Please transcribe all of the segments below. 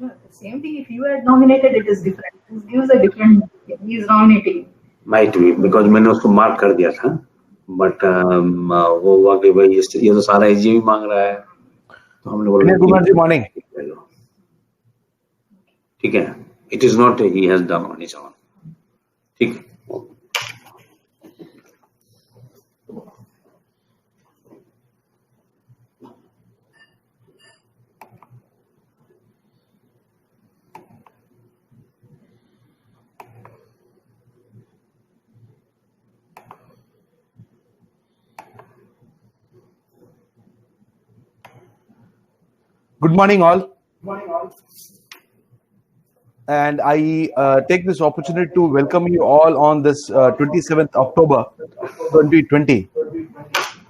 No, the same thing. If you had nominated, it is different. This gives a different. He is nominating. Might भी because मैंने उसको mark कर दिया था, but वो हुआ कि भाई ये तो सारा एजी भी मांग रहा है, तो हमने बोला विनय कुमार जी मॉर्निंग. ठीक है, it is not he has done on his own. ठीक है. Good morning, all. And I take this opportunity to welcome you all on this 27th October 2020,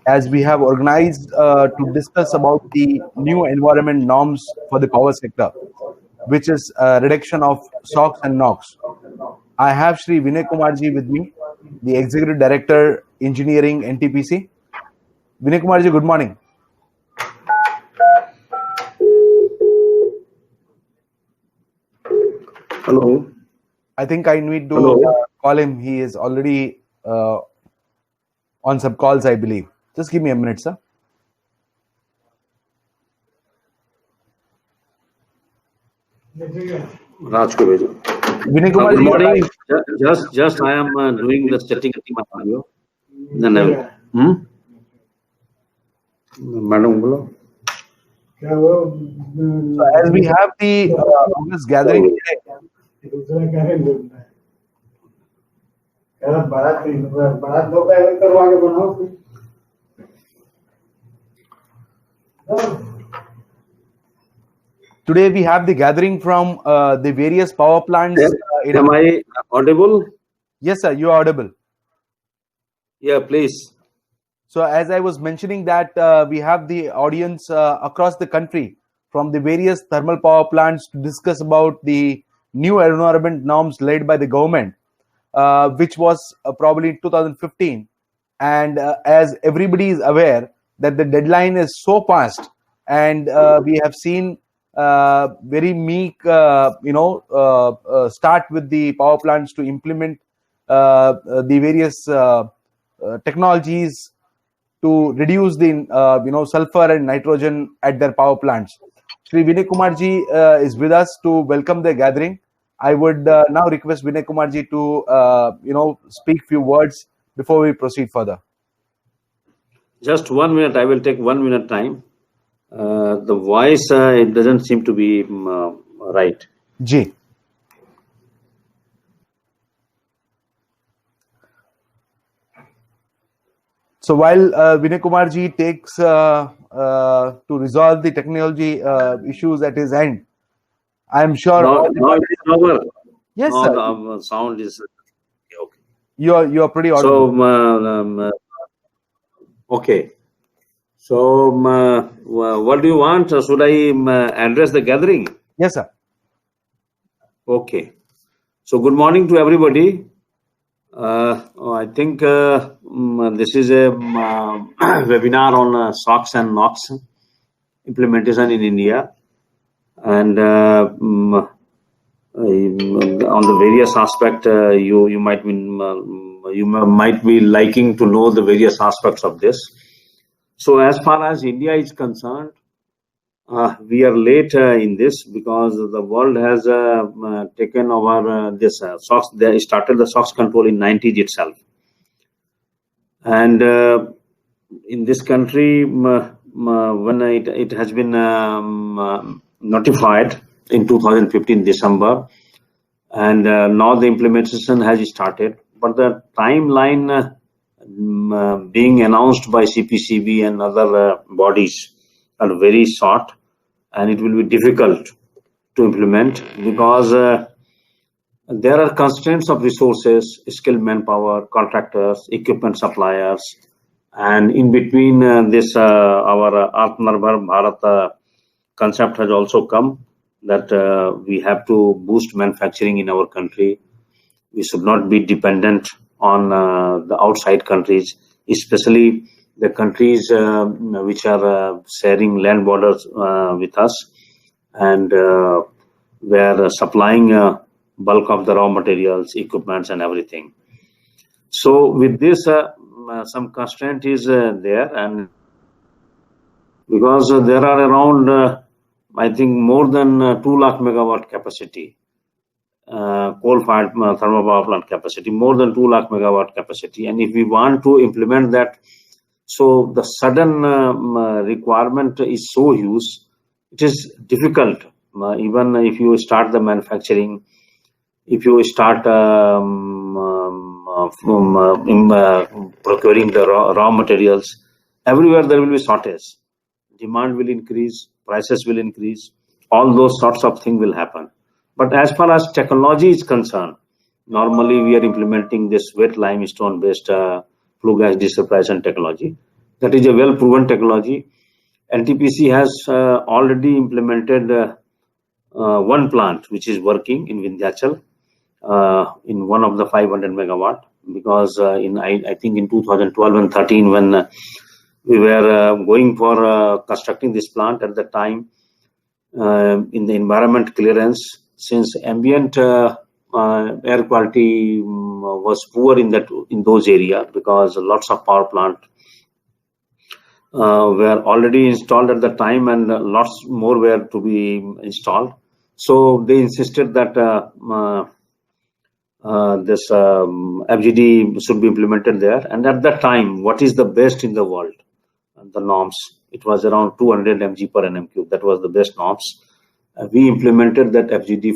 as we have organized to discuss about the new environment norms for the power sector, which is reduction of SOx and NOx. I have Shri Vinay Kumar ji with me, the Executive Director, Engineering, NTPC. Vinay Kumar ji, good morning. Hello. I think I need to call him. He is already on some calls, I believe. Just give me a minute, sir. Raj ko bhejo. Vinay Kumar, good morning. Just I am doing the setting of my audio. Then Madam bolo. So as we have the August gathering today, today we have the gathering from the various power plants. Am I audible? Yes, sir, you are audible. Yeah, please. So as I was mentioning that we have the audience across the country from the various thermal power plants to discuss about the new environment norms led by the government, which was probably in 2015. And as everybody is aware that the deadline is so past, and we have seen very meek, start with the power plants to implement the various technologies to reduce the sulfur and nitrogen at their power plants. Shri Vinay Kumar ji is with us to welcome the gathering. I would now request Vinay Kumar ji to speak few words before we proceed further. Just 1 minute. I will take 1 minute time. The voice it doesn't seem to be right. Ji. So while Vinay Kumar ji takes to resolve the technology issues at his end, I am sure. Now it is over. Yes, now sir. The sound is okay. You are pretty audible. So okay. So what do you want? Should I address the gathering? Yes, sir. Okay. So good morning to everybody. I think this is a webinar on SOx and NOx implementation in India, and on the various aspect, you might be liking to know the various aspects of this. So as far as India is concerned, we are late in this because the world has taken over this SOx. They started the SOx control in 90s itself, and in this country, when it has been notified in 2015 December, and now the implementation has started. But the timeline being announced by CPCB and other bodies are very short, and it will be difficult to implement because there are constraints of resources, skilled manpower, contractors, equipment suppliers, and in between this our Atmanirbhar Bharat concept has also come, that we have to boost manufacturing in our country. We should not be dependent on the outside countries, especially the countries which are sharing land borders with us, and were supplying bulk of the raw materials, equipments, and everything. So with this, some constraint is there, and because there are around, I think, more than 2 lakh megawatt capacity, coal-fired thermal power plant capacity, more than 2 lakh megawatt capacity, and if we want to implement that, so the sudden requirement is so huge, it is difficult. Even if you start the manufacturing, if you start procuring the raw materials, everywhere there will be shortage. Demand will increase, prices will increase, all those sorts of things will happen. But as far as technology is concerned, normally we are implementing this wet limestone based flue gas desulfurization technology. That is a well proven technology. NTPC has already implemented one plant which is working in Vindhyachal in one of the 500 megawatt, because I think in 2012 and 13 when we were going for constructing this plant, at the time in the environment clearance, since ambient air quality was poor in those areas, because lots of power plant were already installed at the time, and lots more were to be installed. So they insisted that this FGD should be implemented there. And at that time, what is the best in the world? The norms. It was around 200 mg per nm3. That was the best norms. We implemented that FGD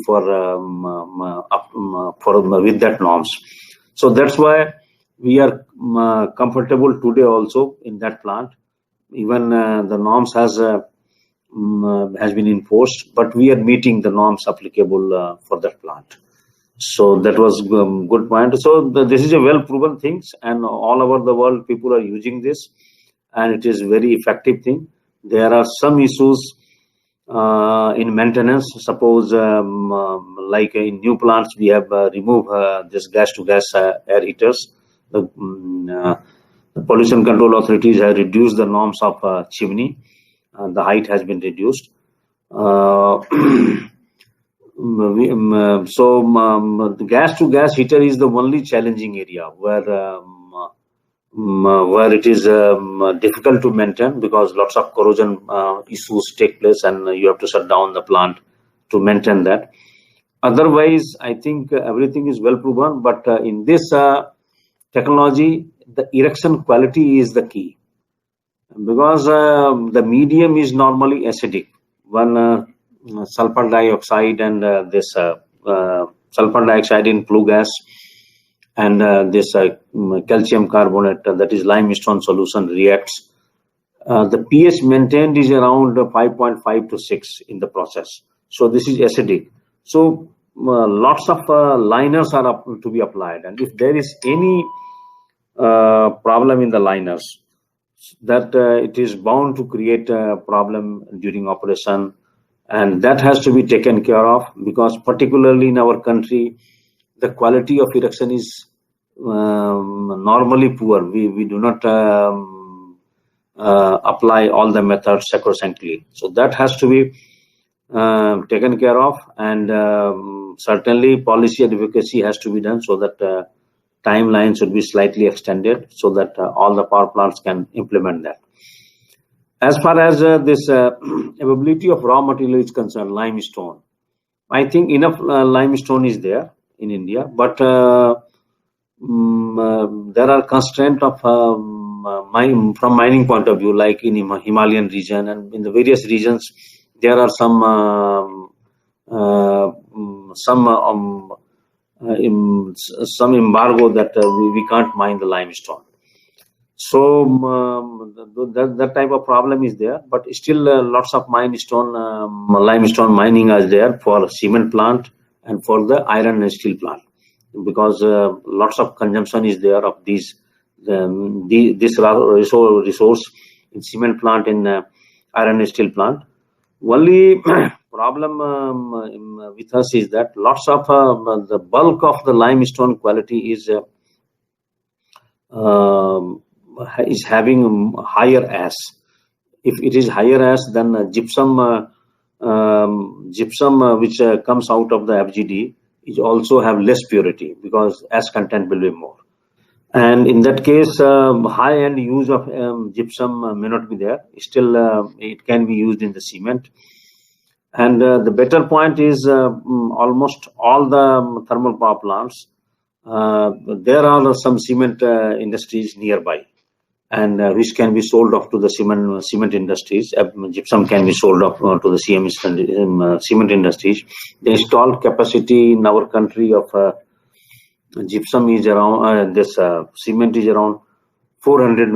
with that norms. So that's why we are comfortable today also in that plant. Even the norms has been enforced, but we are meeting the norms applicable for that plant. So that was good point. So this is a well proven thing, and all over the world people are using this, and it is very effective thing. There are some issues in maintenance. Suppose like in new plants we have removed this gas to gas air heaters. The pollution control authorities have reduced the norms of chimney. The height has been reduced. The gas to gas heater is the only challenging area where it is difficult to maintain, because lots of corrosion issues take place, and you have to shut down the plant to maintain that. Otherwise, I think everything is well proven, but in this technology, the erection quality is the key, because the medium is normally acidic. When sulfur dioxide and this sulfur dioxide in flue gas and this calcium carbonate, that is limestone solution, reacts, the pH maintained is around 5.5 to 6 in the process. So this is acidic. So lots of liners are to be applied, and if there is any problem in the liners, that it is bound to create a problem during operation, and that has to be taken care of, because particularly in our country, the quality of erection is normally poor. We do not apply all the methods sacrosanctly. So that has to be taken care of, and certainly policy advocacy has to be done, so that timeline should be slightly extended, so that all the power plants can implement that. As far as this availability of raw material is concerned, limestone, I think enough limestone is there in India, but there are constraints of from mining point of view, like in Himalayan region and in the various regions, there are some embargo that we can't mine the limestone. So that type of problem is there, but still lots of limestone mining is there for cement plant and for the iron and steel plant, because lots of consumption is there of this resource in cement plant, in iron and steel plant. Only problem with us is that lots of the bulk of the limestone quality is having higher as. If it is higher as, then gypsum which comes out of the FGD is also have less purity because as content will be more. And in that case, high-end use of gypsum may not be there. Still, it can be used in the cement. And the better point is almost all the thermal power plants, there are some cement industries nearby, and which can be sold off to the cement industries. Gypsum can be sold off to the cement industries. The installed capacity in our country of gypsum is around cement is around 400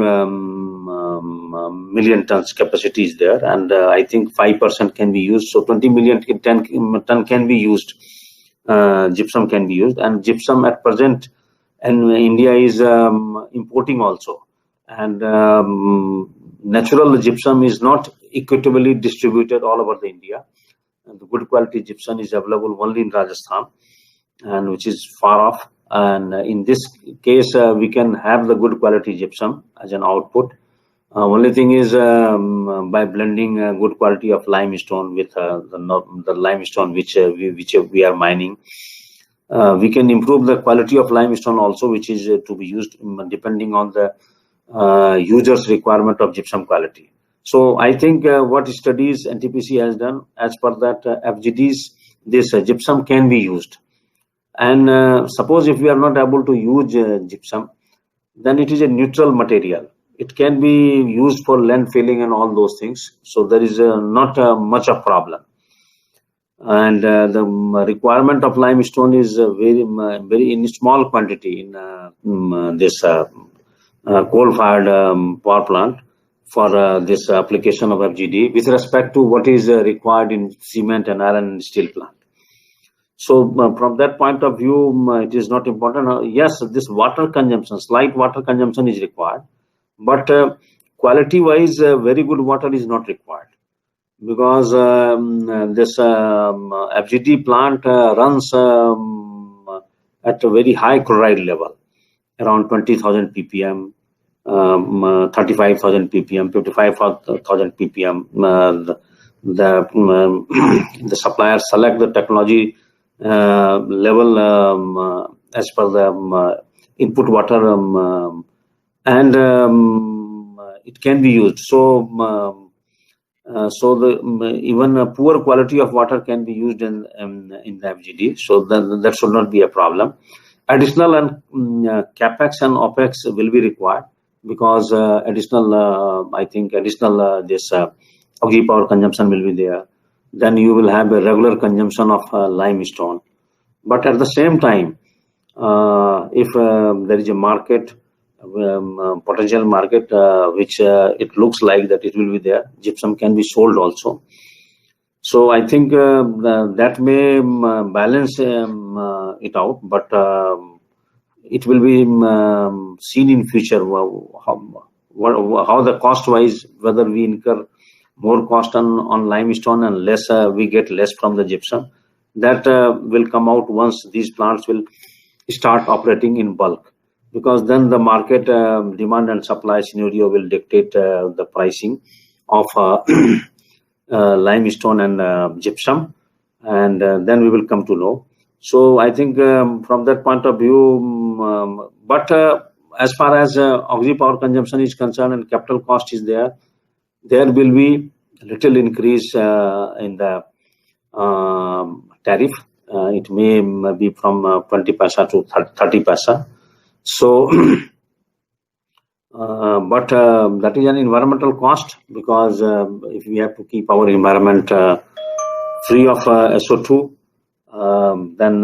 million tons capacity is there, and I think 5% can be used. So 20 million ton can be used. Gypsum can be used, and gypsum at present, and India is importing also. And natural gypsum is not equitably distributed all over the India. And the good quality gypsum is available only in Rajasthan, and which is far off. And in this case, we can have the good quality gypsum as an output. Only thing is by blending good quality of limestone with the limestone which we are mining, we can improve the quality of limestone also, which is to be used depending on the user's requirement of gypsum quality. So I think what studies NTPC has done, as per that FGDs, this gypsum can be used. And suppose if we are not able to use gypsum, then it is a neutral material. It can be used for land filling and all those things. So there is not much of problem. And the requirement of limestone is very in small quantity in this coal-fired power plant for this application of FGD with respect to what is required in cement and iron and steel plant. So from that point of view, it is not important. Yes, this water consumption, slight water consumption is required, but quality-wise, very good water is not required, because this FGD plant runs at a very high chloride level, around 20,000 ppm, 35,000 ppm, 55,000 ppm. The suppliers select the technology level as per the input water, and it can be used. So even poor quality of water can be used in the FGD. So that should not be a problem. Additional and capex and opex will be required, because additional this auxiliary power consumption will be there. Then you will have a regular consumption of limestone. But at the same time, if there is a market, potential market, which it looks like that it will be there, gypsum can be sold also. So I think that may balance it out, but it will be seen in future how the cost wise, whether we incur more cost on limestone and less we get less from the gypsum. That will come out once these plants will start operating in bulk, because then the market demand and supply scenario will dictate the pricing of limestone and gypsum, and then we will come to know. So I think from that point of view, but as far as auxiliary power consumption is concerned and capital cost is there will be little increase in the tariff. It may be from 20 paisa to 30 paisa. So, but that is an environmental cost, because if we have to keep our environment free of SO2, then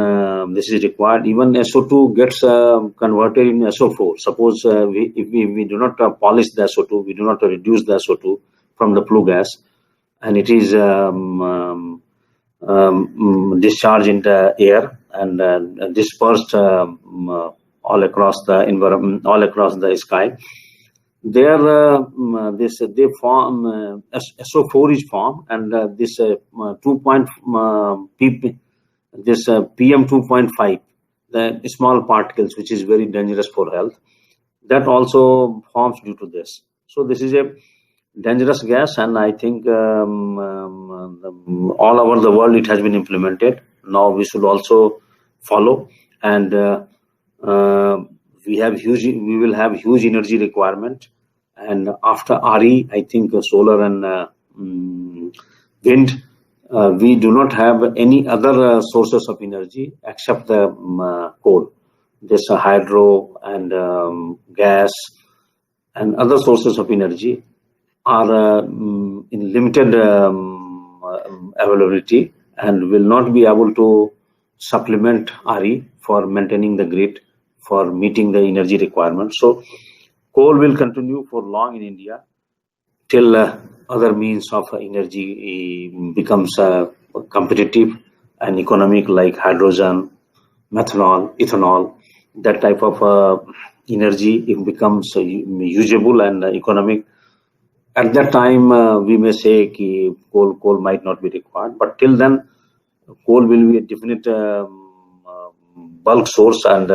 this is required. Even SO2 gets converted in SO4. Suppose if we do not polish the SO2, we do not reduce the SO2 from the flue gas, and it is discharged in the air and dispersed all across the environment, all across the sky, there this they form SO4 is formed, and this 2 point this PM 2.5, the small particles, which is very dangerous for health, that also forms due to this. So this is a dangerous gas, and I think all over the world it has been implemented. Now we should also follow, and we will have huge energy requirement. And after RE, I think solar and wind, we do not have any other sources of energy except the coal. There's hydro and gas and other sources of energy are in limited availability and will not be able to supplement RE for maintaining the grid, for meeting the energy requirements. So coal will continue for long in India till other means of energy becomes competitive and economic, like hydrogen, methanol, ethanol. That type of energy, it becomes usable and economic. At that time, we may say that coal might not be required, but till then, coal will be a definite bulk source and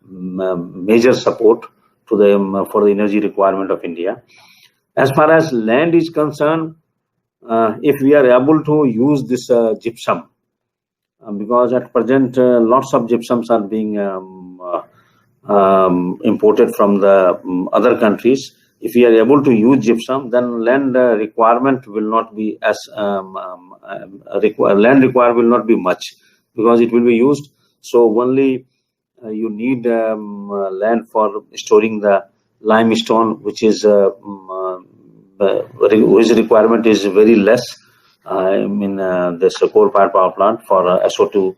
major support to the for the energy requirement of India. As far as land is concerned, if we are able to use this gypsum, because at present lots of gypsums are being imported from the other countries. If we are able to use gypsum, then land requirement will not be as land requirement will not be much, because it will be used. So only you need land for storing the limestone, which is whose requirement is very less in this coal-fired power plant for SO2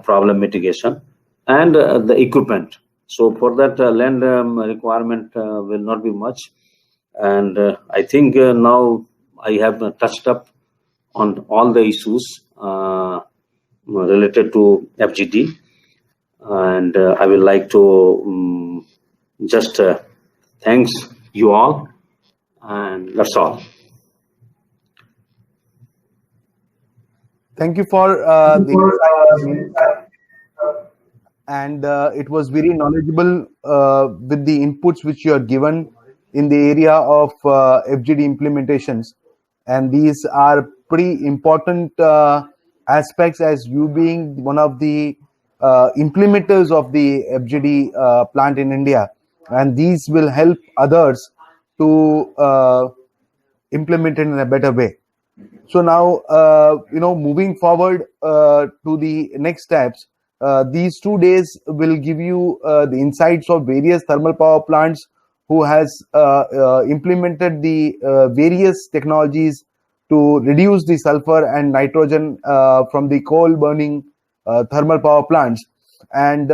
problem mitigation, and the equipment. So for that, land requirement will not be much. And I think now I have touched up on all the issues related to FGD, and I would like to just thanks you all, and that's all. Thank you for the insight, and it was very knowledgeable with the inputs which you are given in the area of FGD implementations, and these are pretty important aspects, as you being one of the implementers of the FGD plant in India, and these will help others to implement it in a better way. So now, moving forward to the next steps, these 2 days will give you the insights of various thermal power plants who has implemented the various technologies to reduce the sulfur and nitrogen from the coal burning thermal power plants. And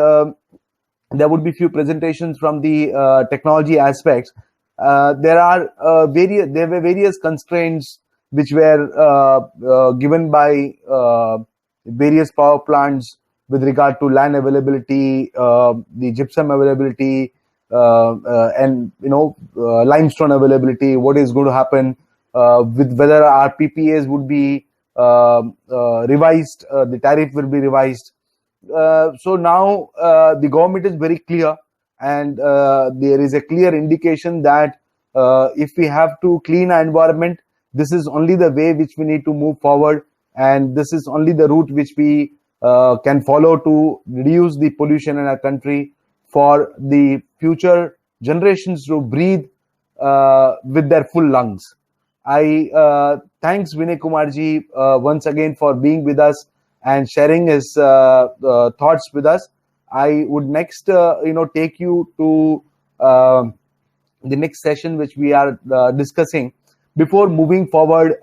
there would be few presentations from the technology aspects. There were various constraints which were given by various power plants with regard to land availability, the gypsum availability, and limestone availability. What is going to happen with whether our PPAs would be revised, the tariff will be revised. So now the government is very clear, and there is a clear indication that if we have to clean our environment, this is only the way which we need to move forward, and this is only the route which we can follow to reduce the pollution in our country for the future generations to breathe with their full lungs. I thanks Vinay Kumarji once again for being with us and sharing his thoughts with us. I would next take you to the next session which we are discussing. Before moving forward,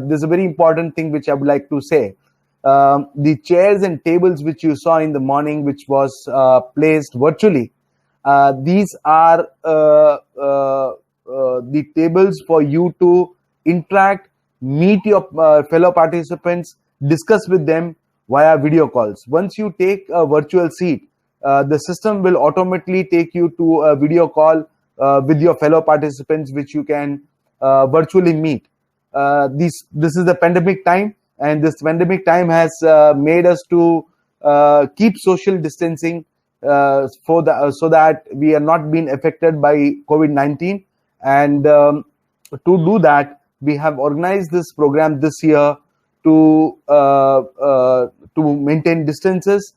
there's a very important thing which I would like to say. The chairs and tables which you saw in the morning, which was placed virtually, these are the tables for you to interact, meet your fellow participants, discuss with them via video calls. Once you take a virtual seat, the system will automatically take you to a video call with your fellow participants, which you can virtually meet. This is the pandemic time, and this pandemic time has made us to keep social distancing so that we are not being affected by COVID-19. And to do that, we have organized this program this year to maintain distances,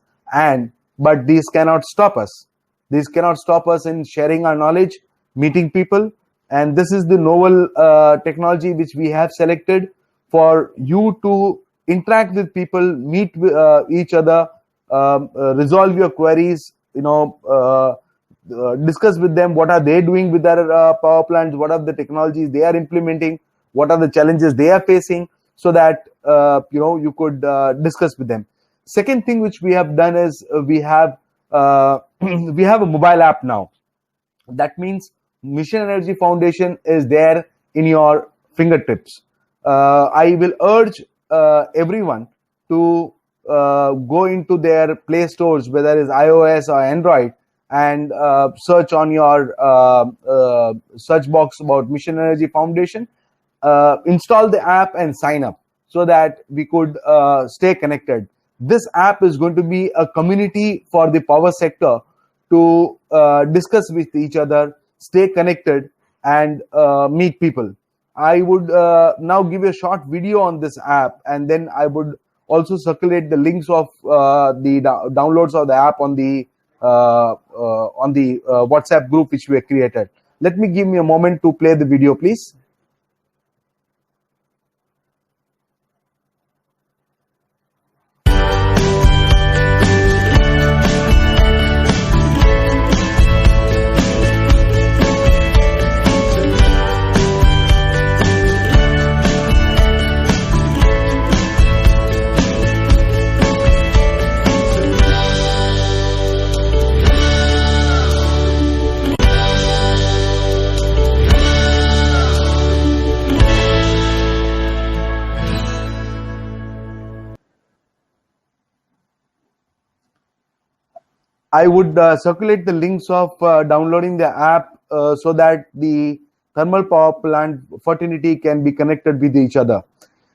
but these cannot stop us. These cannot stop us in sharing our knowledge, meeting people, and this is the novel technology which we have selected for you to interact with people, meet each other, resolve your queries, discuss with them what are they doing with their power plants, what are the technologies they are implementing, what are the challenges they are facing, so that you could discuss with them. Second thing which we have done is we have a mobile app now. That means Mission Energy Foundation is there in your fingertips. I will urge everyone to go into their Play stores, whether it's iOS or Android, and search on your search box about Mission Energy Foundation. Install the app and sign up so that we could stay connected. This app is going to be a community for the power sector to discuss with each other, stay connected, and meet people. I would now give a short video on this app, and then I would also circulate the links of the downloads of the app on the WhatsApp group which we have created. Let me give me a moment to play the video, please. I would circulate the links of downloading the app so that the thermal power plant fraternity can be connected with each other.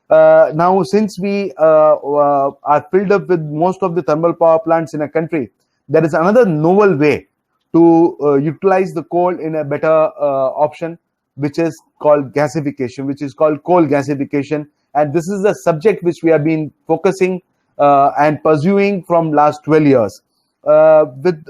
Now, since we are filled up with most of the thermal power plants in a country, there is another novel way to utilize the coal in a better option, which is called gasification, which is called coal gasification. And this is a subject which we have been focusing and pursuing from last 12 years. With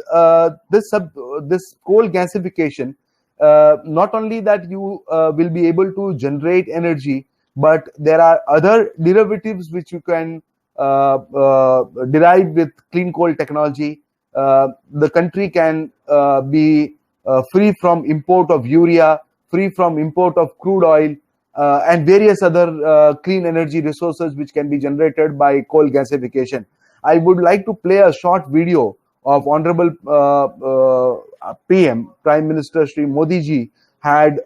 this coal gasification, not only that you will be able to generate energy, but there are other derivatives which you can derive with clean coal technology. The country can be free from import of urea, free from import of crude oil, and various other clean energy resources which can be generated by coal gasification. I would like to play a short video of Honorable PM, Prime Minister Shri Modi ji, had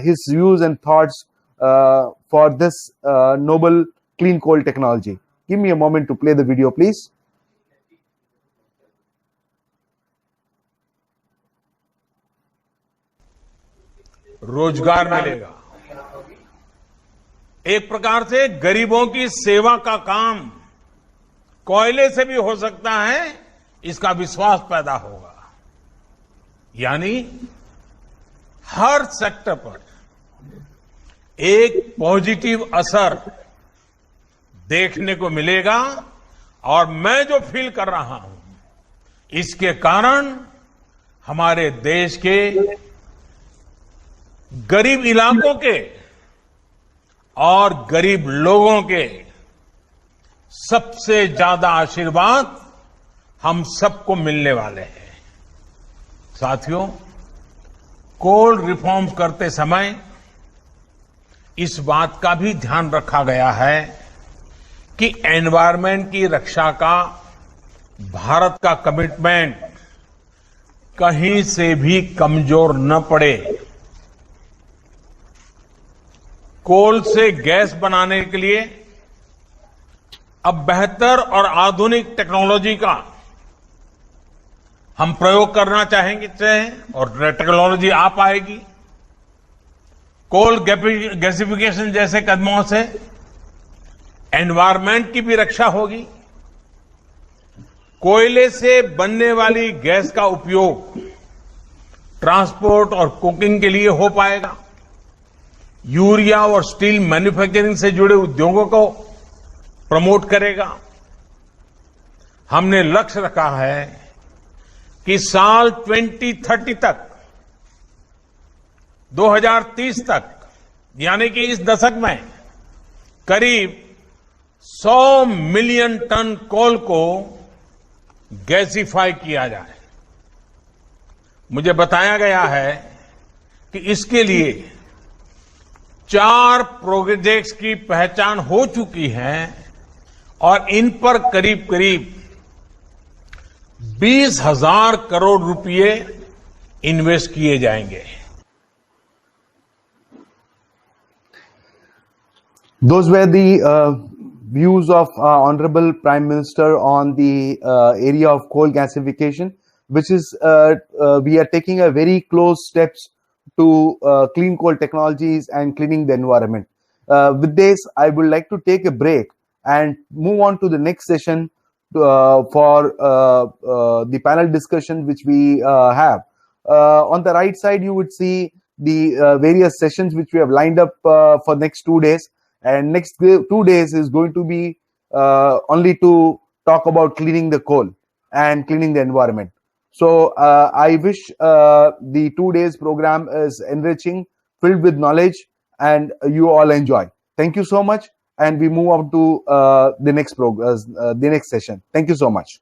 his views and thoughts for this noble clean coal technology. Give me a moment to play the video, please. रोजगार मिलेगा, एक प्रकार से गरीबों की सेवा का काम कोयले से भी हो सकता है, इसका विश्वास पैदा होगा। यानी हर सेक्टर पर एक पॉजिटिव असर देखने को मिलेगा। और मैं जो फील कर रहा हूं, इसके कारण हमारे देश के गरीब इलाकों के और गरीब लोगों के सबसे ज्यादा आशीर्वाद हम सबको मिलने वाले हैं। साथियों, कोल रिफॉर्म्स करते समय इस बात का भी ध्यान रखा गया है कि एनवायरनमेंट की रक्षा का भारत का कमिटमेंट कहीं से भी कमजोर न पड़े। कोल से गैस बनाने के लिए अब बेहतर और आधुनिक टेक्नोलॉजी का हम प्रयोग करना चाहेंगे और टेक्नोलॉजी आ पाएगी। कोल गैसिफिकेशन जैसे कदमों से एनवायरमेंट की भी रक्षा होगी। कोयले से बनने वाली गैस का उपयोग ट्रांसपोर्ट और कुकिंग के लिए हो पाएगा। यूरिया और स्टील मैन्युफैक्चरिंग से जुड़े उद्योगों को प्रमोट करेगा। हमने लक्ष्य रखा है कि साल 2030 तक, 2030 तक, यानी कि इस दशक में करीब 100 मिलियन टन कोल को गैसिफाई किया जाए। मुझे बताया गया है कि इसके लिए 4 प्रोजेक्ट्स की पहचान हो चुकी है और इन पर करीब करीब 20,000 करोड़ रुपए इन्वेस्ट किए जाएंगे। Those were the views of Honorable Prime Minister on the area of coal gasification, which is we are taking a very close steps to clean coal technologies and cleaning the environment. With this, I would like to take a break and move on to the next session for the panel discussion which we have. On the right side, you would see the various sessions which we have lined up for next 2 days. And next 2 days is going to be only to talk about cleaning the coal and cleaning the environment. So I wish the 2 days program is enriching, filled with knowledge, and you all enjoy. Thank you so much. And we move on to the next session. Thank you so much.